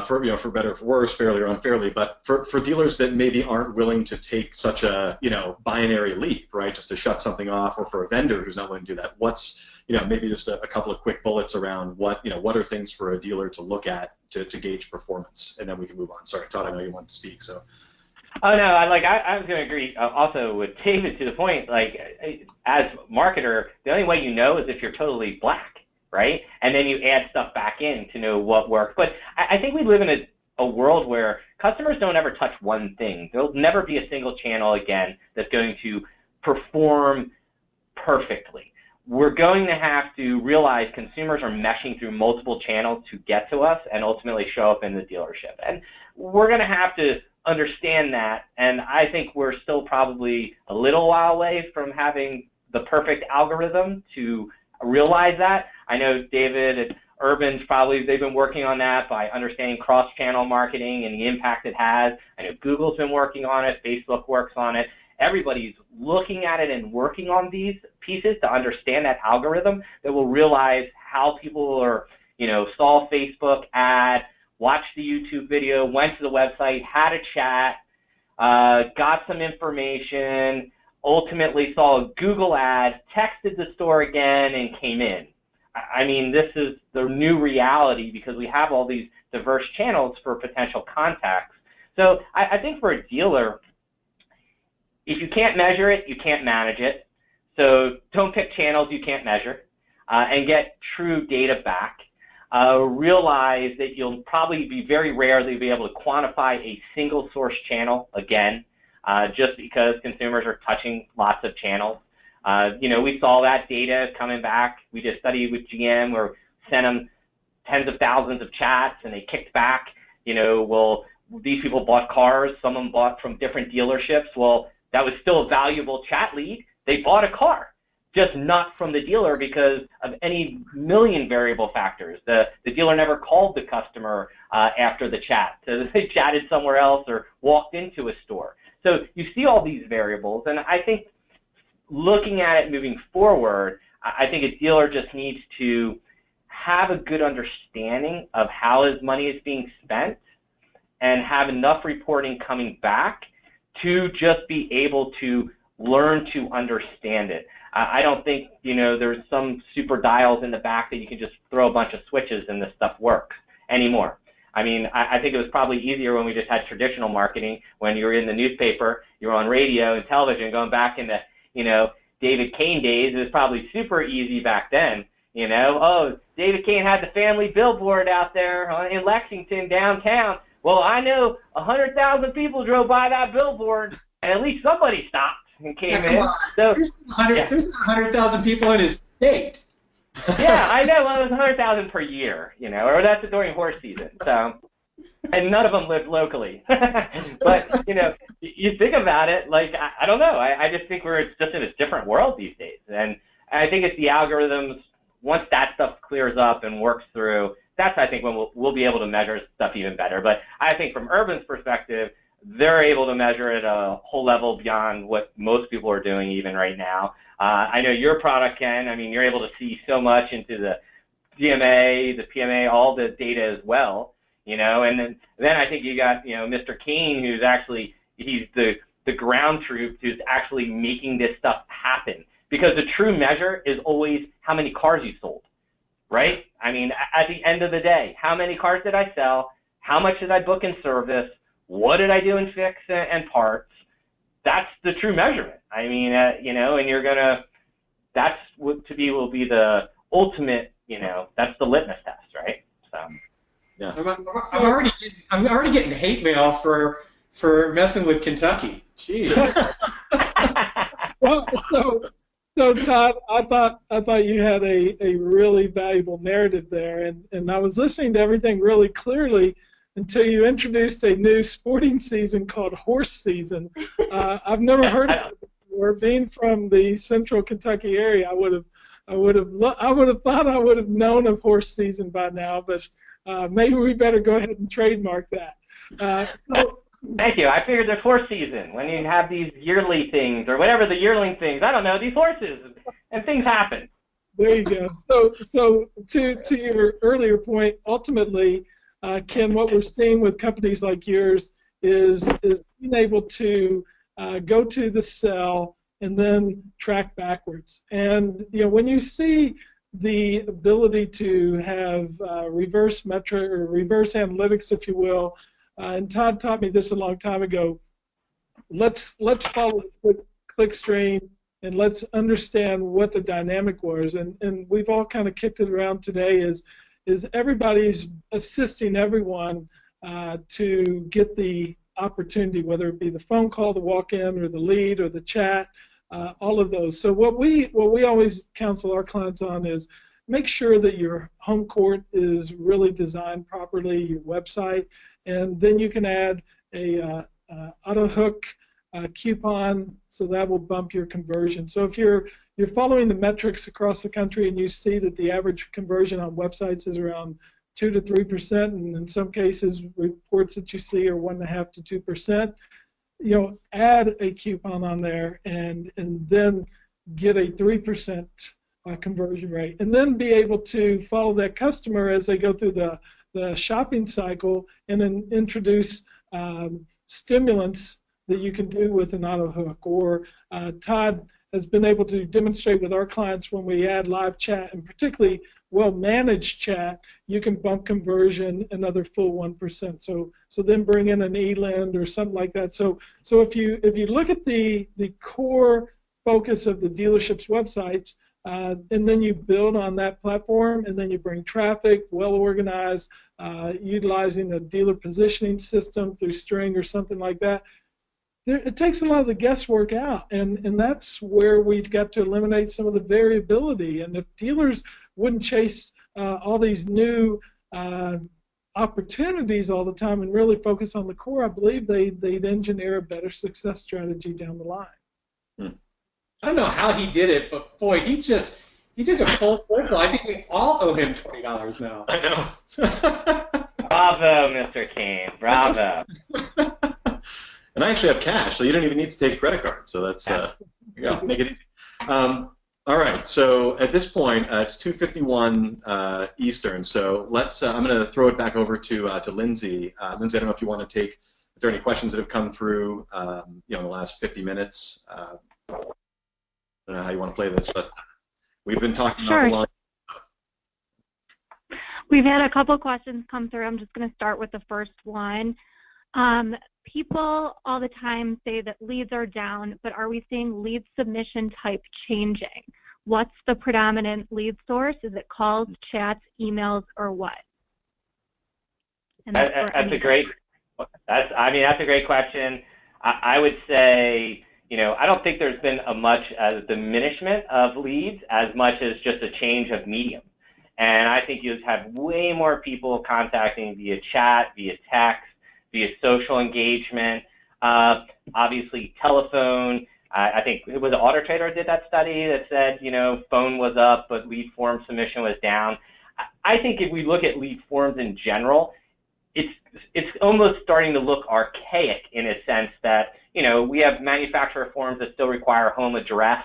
for better or for worse, fairly or unfairly. But for dealers that maybe aren't willing to take such a binary leap, right? Just to shut something off, or for a vendor who's not willing to do that, what's maybe just a couple of quick bullets around what are things for a dealer to look at to gauge performance, and then we can move on. Sorry, Todd, I know you wanted to speak, so. Oh no, I was going to agree also with David to the point. Like, as a marketer, the only way you know is if you're totally black, right? And then you add stuff back in to know what works. But I think we live in a world where customers don't ever touch one thing. There'll never be a single channel again that's going to perform perfectly. We're going to have to realize consumers are meshing through multiple channels to get to us and ultimately show up in the dealership. And we're going to have to understand that, and I think we're still probably a little while away from having the perfect algorithm to realize that. I know David and Urban's they've been working on that by understanding cross-channel marketing and the impact it has. I know Google's been working on it, Facebook works on it. Everybody's looking at it and working on these pieces to understand that algorithm that will realize how people are, saw Facebook ad, watched the YouTube video, went to the website, had a chat, got some information, ultimately saw a Google ad, texted the store again, and came in. I mean, this is the new reality because we have all these diverse channels for potential contacts. So I think for a dealer, if you can't measure it, you can't manage it. So don't pick channels you can't measure, and get true data back. Realize that you'll probably be very rarely be able to quantify a single source channel again, just because consumers are touching lots of channels. We saw that data coming back. We did a study with GM where we sent them tens of thousands of chats and they kicked back, well, these people bought cars, some of them bought from different dealerships. Well, that was still a valuable chat lead. They bought a car, just not from the dealer because of any million variable factors. The dealer never called the customer after the chat. So they chatted somewhere else or walked into a store. So you see all these variables, and I think looking at it moving forward, I think a dealer just needs to have a good understanding of how his money is being spent and have enough reporting coming back to just be able to learn to understand it. I don't think, there's some super dials in the back that you can just throw a bunch of switches and this stuff works anymore. I mean, I think it was probably easier when we just had traditional marketing, when you were in the newspaper, you were on radio and television, going back in the, David Kain days. It was probably super easy back then. Oh, David Kain had the family billboard out there in Lexington downtown. Well, I know 100,000 people drove by that billboard, and at least somebody stopped and came in. So there's 100,000 people in his state. Yeah, I know. Well, it was 100,000 per year, or that's during horse season. So, and none of them lived locally. But you think about it, like I don't know. I just think we're just in a different world these days, and I think it's the algorithms. Once that stuff clears up and works through, that's I think when we'll be able to measure stuff even better. But I think from Urban's perspective, they're able to measure at a whole level beyond what most people are doing even right now. I know your product, Ken, I mean, you're able to see so much into the DMA, the PMA, all the data as well, you know, and then I think you got, you know, Mr. Kain, who's actually, he's the ground truth who's actually making this stuff happen. Because the true measure is always how many cars you sold, right? I mean, at the end of the day, how many cars did I sell? How much did I book in service? What did I do in fix and parts? That's the true measurement. I mean, you know, and you're gonna, that's what to me will be the ultimate, you know, that's the litmus test, right? So, yeah. I'm already getting hate mail for messing with Kentucky. Jeez. Well, so Todd, I thought you had a really valuable narrative there, and I was listening to everything really clearly until you introduced a new sporting season called horse season. I've never heard of it before. Being from the central Kentucky area, I would have thought I would have known of horse season by now, but maybe we better go ahead and trademark that. Thank you. I figured there's horse season when you have these yearly things or whatever the yearling things. I don't know, these horses and things happen. There you go. So to your earlier point, ultimately, Ken, what we're seeing with companies like yours is being able to go to the cell and then track backwards. And you know, when you see the ability to have reverse metric or reverse analytics, if you will, and Todd taught me this a long time ago. Let's follow the click stream and let's understand what the dynamic was. And we've all kind of kicked it around today. Is everybody's assisting everyone to get the opportunity, whether it be the phone call, the walk-in, or the lead, or the chat, all of those. So what we always counsel our clients on is make sure that your home court is really designed properly, your website, and then you can add a AutoHook coupon, so that will bump your conversion. So if you're following the metrics across the country and you see that the average conversion on websites is around 2 to 3%, and in some cases reports that you see are 1.5 to 2%, you know, add a coupon on there and then get a 3% conversion rate, and then be able to follow that customer as they go through the shopping cycle and then introduce stimulants that you can do with an AutoHook. Or Todd has been able to demonstrate with our clients when we add live chat, and particularly well-managed chat, you can bump conversion another full 1%. So then bring in an e-lend or something like that. So if you look at the core focus of the dealership's websites, and then you build on that platform, and then you bring traffic, well-organized, utilizing a dealer positioning system through String or something like that. It takes a lot of the guesswork out, and that's where we've got to eliminate some of the variability. And if dealers wouldn't chase all these new opportunities all the time and really focus on the core, I believe they'd engineer a better success strategy down the line. I don't know how he did it, but boy, he took a full circle. I think we all owe him $20 now. I know. Bravo, Mr. Kain. Bravo. And I actually have cash, so you don't even need to take a credit card. So that's make it easy. All right. So at this point, it's 2:51 Eastern. So let's. I'm going to throw it back over to Lindsay. Lindsay, I don't know if you want to take. If there are any questions that have come through, in the last 50 minutes. I don't know how you want to play this, but we've been talking about the long. We've had a couple questions come through. I'm just going to start with the first one. People all the time say that leads are down, but are we seeing lead submission type changing? What's the predominant lead source? Is it calls, chats, emails, or what? That's a great question. I would say, I don't think there's been a much as diminishment of leads as much as just a change of medium. And I think you'd have way more people contacting via chat, via text, via social engagement, obviously telephone. I think it was AutoTrader did that study that said, phone was up, but lead form submission was down. I think if we look at lead forms in general, it's almost starting to look archaic in a sense that, we have manufacturer forms that still require home address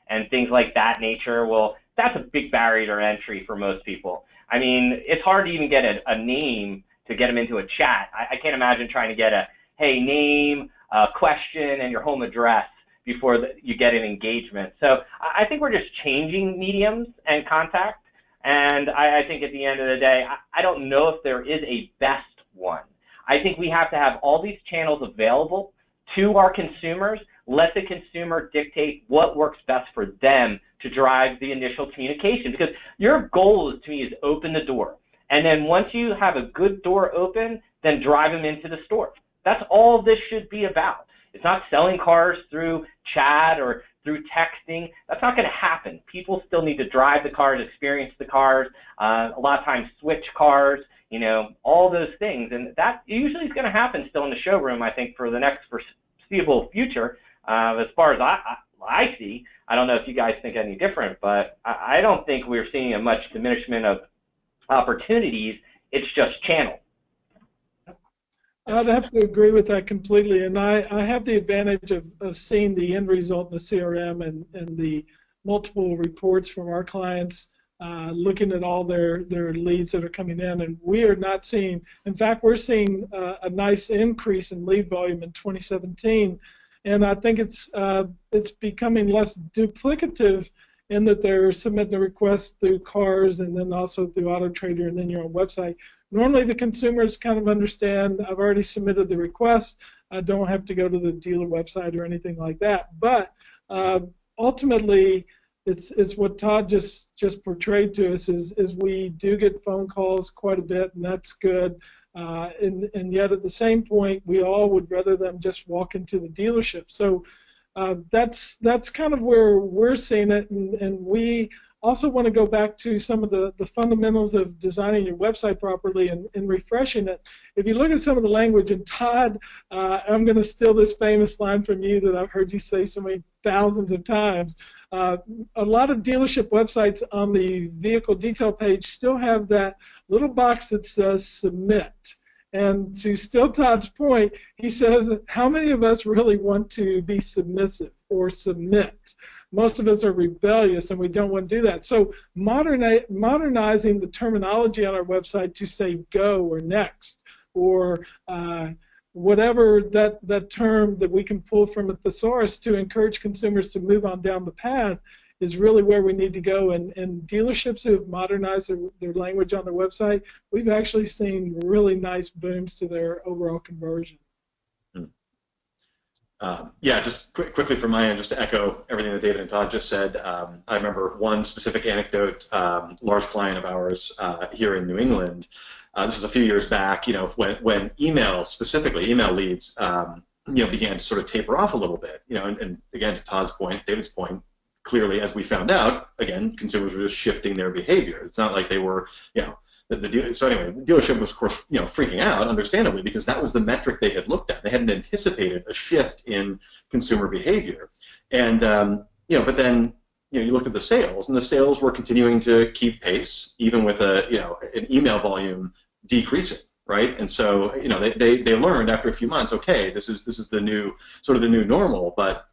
and things like that nature. Well, that's a big barrier to entry for most people. I mean, it's hard to even get a name to get them into a chat. I can't imagine trying to get a, hey, name, question, and your home address before you get an engagement. So I think we're just changing mediums and contact. And I think at the end of the day, I don't know if there is a best one. I think we have to have all these channels available to our consumers. Let the consumer dictate what works best for them to drive the initial communication. Because your goal is, to me, is open the door. And then once you have a good door open, then drive them into the store. That's all this should be about. It's not selling cars through chat or through texting. That's not going to happen. People still need to drive the cars, experience the cars, a lot of times switch cars, all those things. And that usually is going to happen still in the showroom, I think, for the next foreseeable future. As far as I see, I don't know if you guys think any different, but I don't think we're seeing a much diminishment of opportunities. It's just channel. I'd have to agree with that completely, and I have the advantage of seeing the end result in the CRM and the multiple reports from our clients, looking at all their leads that are coming in, and we are not seeing, in fact, we're seeing a nice increase in lead volume in 2017, and I think it's becoming less duplicative in that they're submitting a request through cars and then also through AutoTrader and then your own website. Normally the consumers kind of understand, I've already submitted the request, I don't have to go to the dealer website or anything like that. But ultimately, it's what Todd just portrayed to us is we do get phone calls quite a bit, and that's good. And yet at the same point, we all would rather them just walk into the dealership. So that's kind of where we're seeing it, and we also want to go back to some of the fundamentals of designing your website properly and refreshing it. If you look at some of the language, and Todd, I'm going to steal this famous line from you that I've heard you say so many thousands of times. A lot of dealership websites on the vehicle detail page still have that little box that says submit. And to still Todd's point, he says, how many of us really want to be submissive or submit? Most of us are rebellious, and we don't want to do that. So modernizing the terminology on our website to say go or next or whatever that term that we can pull from a thesaurus to encourage consumers to move on down the path is really where we need to go. And dealerships who have modernized their language on their website, we've actually seen really nice booms to their overall conversion. Yeah, just quickly from my end, just to echo everything that David and Todd just said, I remember one specific anecdote, large client of ours here in New England. This was a few years back, when email, specifically email leads, began to sort of taper off a little bit, and again, to Todd's point, David's point, clearly, as we found out, again, consumers were just shifting their behavior. It's not like they were, so anyway, the dealership was, of course, freaking out, understandably, because that was the metric they had looked at. They hadn't anticipated a shift in consumer behavior, and but then you looked at the sales, and the sales were continuing to keep pace, even with an email volume decreasing, right? And so they learned after a few months, okay, this is the new normal, but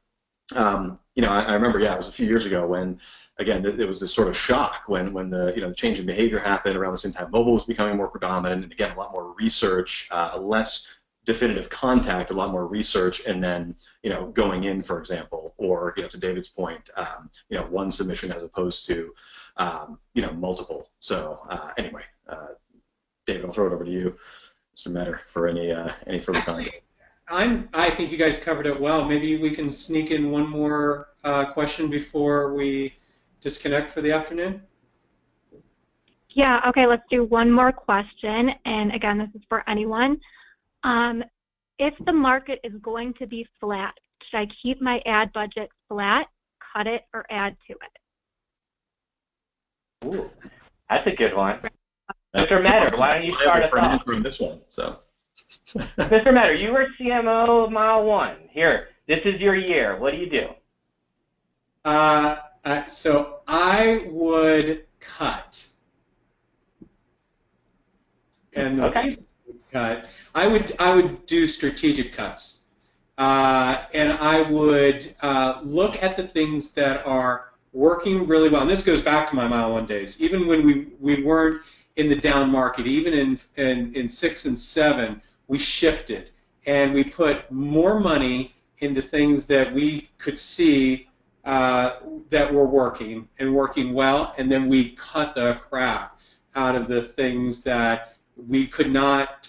I remember, it was a few years ago when, again, there was this sort of shock when the change in behavior happened around the same time. Mobile was becoming more predominant, and again, a lot more research, less definitive contact, a lot more research, and then going in, for example, or to David's point, one submission as opposed to multiple. So anyway, David, I'll throw it over to you, Mr. Metter, for any further comment. I think you guys covered it well. Maybe we can sneak in one more question before we disconnect for the afternoon. Yeah, okay, let's do one more question. And again, this is for anyone. If the market is going to be flat, should I keep my ad budget flat, cut it, or add to it? Ooh, that's a good one. Mr. Metter, why don't you start us off? From this one, so. Mr. Metter, you were CMO of Mile 1. Here, this is your year. What do you do? So I would cut And the Okay. way that we would cut, I would do strategic cuts. And I would look at the things that are working really well. And this goes back to my Mile 1 days. Even when we weren't in the down market, even in 6 and 7, we shifted. And we put more money into things that we could see that were working and working well. And then we cut the crap out of the things that we could not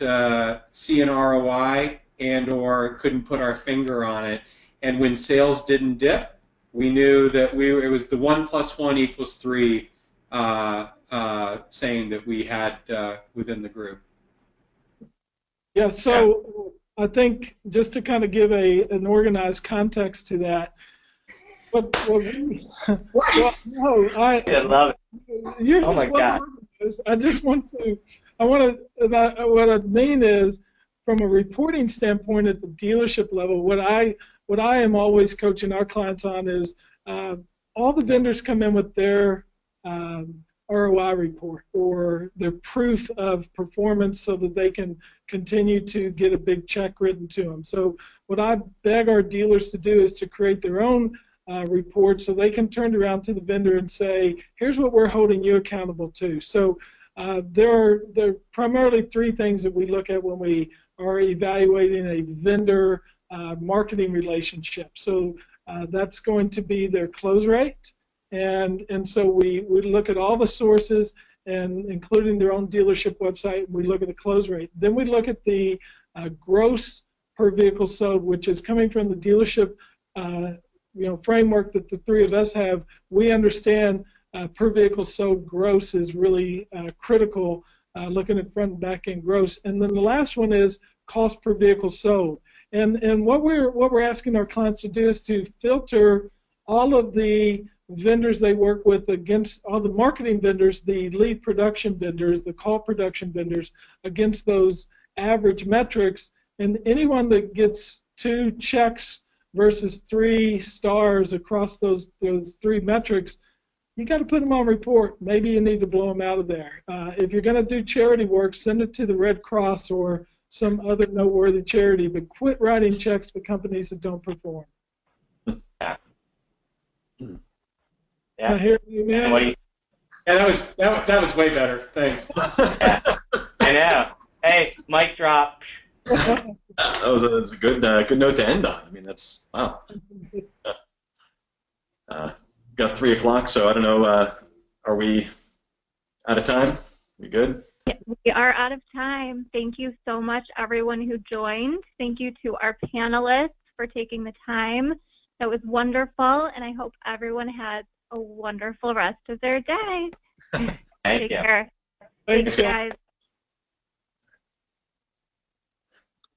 see an ROI and or couldn't put our finger on it. And when sales didn't dip, we knew that it was the 1 + 1 = 3 saying that we had within the group. Yeah, so I think just to kind of give an organized context to that, I love it. You're Oh my God. What I mean is, from a reporting standpoint at the dealership level, what I am always coaching our clients on is all the vendors come in with their ROI report or their proof of performance so that they can continue to get a big check written to them. So what I beg our dealers to do is to create their own report so they can turn around to the vendor and say, here's what we're holding you accountable to. So there are primarily 3 things that we look at when we are evaluating a vendor marketing relationship. So that's going to be their close rate. And so we look at all the sources, and including their own dealership website. We look at the close rate. Then we look at the gross per vehicle sold, which is coming from the dealership framework that the 3 of us have. We understand per vehicle sold gross is really critical, looking at front and back end gross. And then the last one is cost per vehicle sold. And what we're asking our clients to do is to filter all of the vendors they work with against all the marketing vendors, the lead production vendors, the call production vendors, against those average metrics. And anyone that gets 2 checks versus 3 stars across those 3 metrics, you got to put them on report. Maybe you need to blow them out of there. If you're going to do charity work, send it to the Red Cross or some other noteworthy charity, but quit writing checks for companies that don't perform. Yeah. Hear you, man? Yeah, that was way better. Thanks. Yeah. I know. Hey, mic drop. That was a good note to end on. I mean, that's wow. Got 3 o'clock, so I don't know. Are we out of time? We good? We are out of time. Thank you so much, everyone who joined. Thank you to our panelists for taking the time. That was wonderful, and I hope everyone has a wonderful rest of their day. Thank Take you. care. Thanks, Thanks, guys.